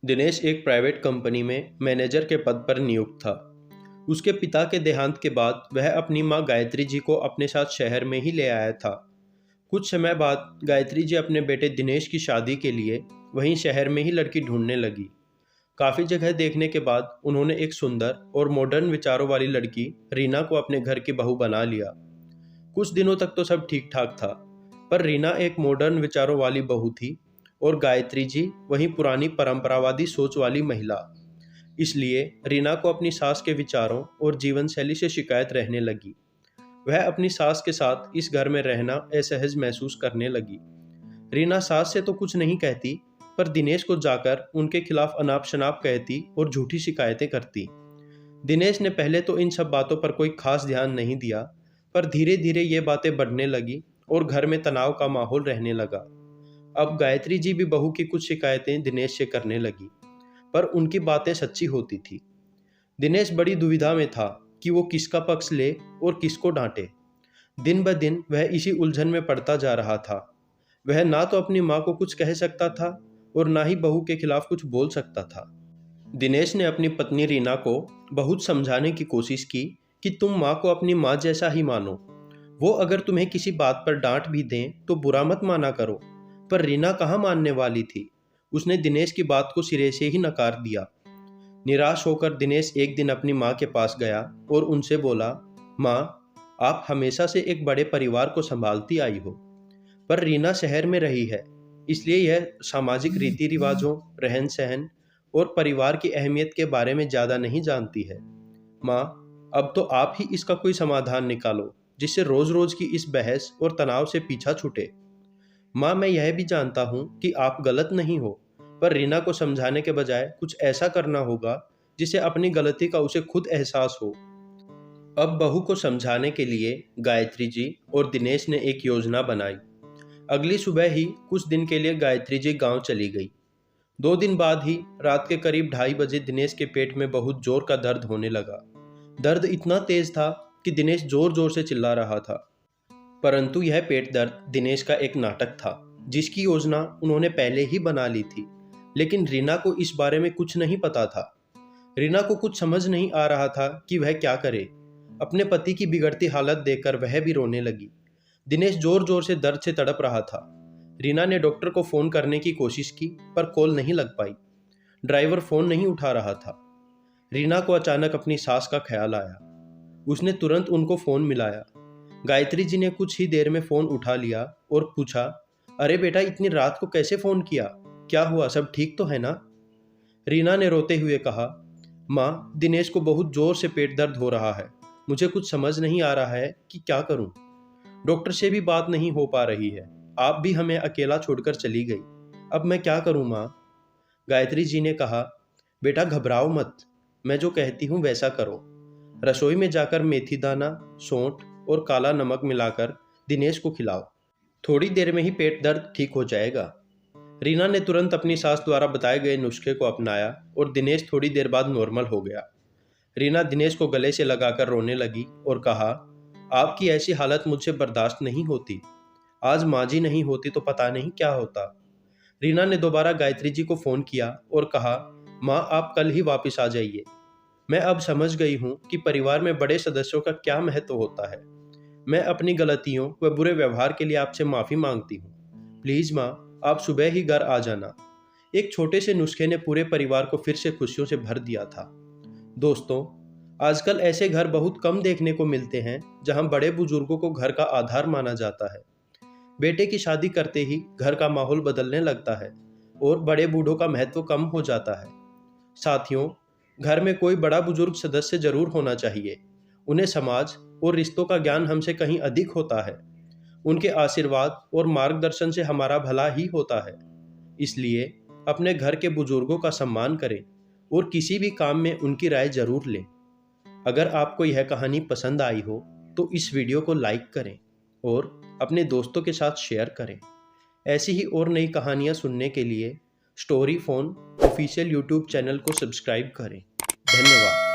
दिनेश एक private company में manager के पद पर नियुक्त था। उसके पिता के देहांत के बाद वह अपनी मां गायत्री जी को अपने साथ शहर में ही ले आया था। कुछ समय बाद गायत्री जी अपने बेटे दिनेश की शादी के लिए वहीं शहर में ही लड़की ढूंढने लगी। काफ़ी जगह देखने के बाद उन्होंने एक सुंदर और मॉडर्न विचारों वाली लड़की रीना को अपने घर की बहू बना लिया। कुछ दिनों तक तो सब ठीक ठाक था, पर रीना एक मॉडर्न विचारों वाली बहू थी और गायत्री जी वही पुरानी परंपरावादी सोच वाली महिला। इसलिए रीना को अपनी सास के विचारों और जीवन शैली से शिकायत रहने लगी। वह अपनी सास के साथ इस घर में रहना असहज महसूस करने लगी। रीना सास से तो कुछ नहीं कहती, पर दिनेश को जाकर उनके खिलाफ अनाप शनाप कहती और झूठी शिकायतें करती। दिनेश ने पहले तो इन सब बातों पर कोई खास ध्यान नहीं दिया, पर धीरे धीरे ये बातें बढ़ने लगी और घर में तनाव का माहौल रहने लगा। अब गायत्री जी भी बहू की कुछ शिकायतें दिनेश से करने लगी, पर उनकी बातें सच्ची होती थी। दिनेश बड़ी दुविधा में था कि वो किसका पक्ष ले और किसको डांटे। दिन ब दिन वह इसी उलझन में पड़ता जा रहा था। वह ना तो अपनी माँ को कुछ कह सकता था और ना ही बहू के खिलाफ कुछ बोल सकता था। दिनेश ने अपनी पत्नी रीना को बहुत समझाने की कोशिश की कि तुम माँ को अपनी माँ जैसा ही मानो। वो अगर तुम्हें किसी बात पर डांट भी दें तो बुरा मत माना करो। पर रीना कहाँ मानने वाली थी। उसने दिनेश की बात को सिरे से ही नकार दिया। निराश होकर दिनेश एक दिन अपनी माँ के पास गया और उनसे बोला, माँ, आप हमेशा से एक बड़े परिवार को संभालती आई हो, पर रीना शहर में रही है, इसलिए यह सामाजिक रीति रिवाजों, रहन सहन और परिवार की अहमियत के बारे में ज़्यादा नहीं जानती है। माँ, अब तो आप ही इसका कोई समाधान निकालो जिससे रोज रोज की इस बहस और तनाव से पीछा छूटे। माँ, मैं यह भी जानता हूँ कि आप गलत नहीं हो, पर रीना को समझाने के बजाय कुछ ऐसा करना होगा जिससे अपनी गलती का उसे खुद एहसास हो। अब बहू को समझाने के लिए गायत्री जी और दिनेश ने एक योजना बनाई। अगली सुबह ही कुछ दिन के लिए गायत्री जी गांव चली गई। 2 दिन बाद ही रात के करीब 2:30 बजे दिनेश के पेट में बहुत जोर का दर्द होने लगा। दर्द इतना तेज था कि दिनेश जोर जोर से चिल्ला रहा था। परंतु यह पेट दर्द दिनेश का एक नाटक था, जिसकी योजना उन्होंने पहले ही बना ली थी। लेकिन रीना को इस बारे में कुछ नहीं पता था। रीना को कुछ समझ नहीं आ रहा था कि वह क्या करे। अपने पति की बिगड़ती हालत देखकर वह भी रोने लगी। दिनेश जोर जोर से दर्द से तड़प रहा था। रीना ने डॉक्टर को फोन करने की कोशिश की, पर कॉल नहीं लग पाई। ड्राइवर फोन नहीं उठा रहा था। रीना को अचानक अपनी सास का ख्याल आया। उसने तुरंत उनको फोन मिलाया। गायत्री जी ने कुछ ही देर में फोन उठा लिया और पूछा, अरे बेटा, इतनी रात को कैसे फोन किया? क्या हुआ, सब ठीक तो है ना? रीना ने रोते हुए कहा, माँ, दिनेश को बहुत जोर से पेट दर्द हो रहा है। मुझे कुछ समझ नहीं आ रहा है कि क्या करूं। डॉक्टर से भी बात नहीं हो पा रही है। आप भी हमें अकेला छोड़कर चली गई। अब मैं क्या करूं माँ? गायत्री जी ने कहा, बेटा घबराओ मत, मैं जो कहती हूँ वैसा करो। रसोई में जाकर मेथी दाना, सौंठ और काला नमक मिलाकर दिनेश को खिलाओ। थोड़ी देर में ही पेट दर्द ठीक हो जाएगा। रीना ने तुरंत अपनी सास द्वारा बताए गए नुस्खे को अपनाया और दिनेश थोड़ी देर बाद नॉर्मल हो गया। रीना दिनेश को गले से लगाकर रोने लगी और कहा, आपकी ऐसी हालत मुझसे बर्दाश्त नहीं होती। आज माँ जी नहीं होती तो पता नहीं क्या होता। रीना ने दोबारा गायत्री जी को फोन किया और कहा, माँ, आप कल ही वापस आ जाइए। मैं अब समझ गई हूँ कि परिवार में बड़े सदस्यों का क्या महत्व होता है। मैं अपनी गलतियों व बुरे व्यवहार के लिए आपसे माफ़ी मांगती हूँ। प्लीज़ माँ, आप सुबह ही घर आ जाना। एक छोटे से नुस्खे ने पूरे परिवार को फिर से खुशियों से भर दिया था। दोस्तों, आजकल ऐसे घर बहुत कम देखने को मिलते हैं जहाँ बड़े बुजुर्गों को घर का आधार माना जाता है। बेटे की शादी करते ही घर का माहौल बदलने लगता है और बड़े बूढ़ों का महत्व कम हो जाता है। साथियों, घर में कोई बड़ा बुजुर्ग सदस्य जरूर होना चाहिए। उन्हें समाज और रिश्तों का ज्ञान हमसे कहीं अधिक होता है। उनके आशीर्वाद और मार्गदर्शन से हमारा भला ही होता है। इसलिए अपने घर के बुजुर्गों का सम्मान करें और किसी भी काम में उनकी राय जरूर लें। अगर आपको यह कहानी पसंद आई हो तो इस वीडियो को लाइक करें और अपने दोस्तों के साथ शेयर करें। ऐसी ही और नई कहानियाँ सुनने के लिए story phone official YouTube channel को सब्सक्राइब करें। धन्यवाद।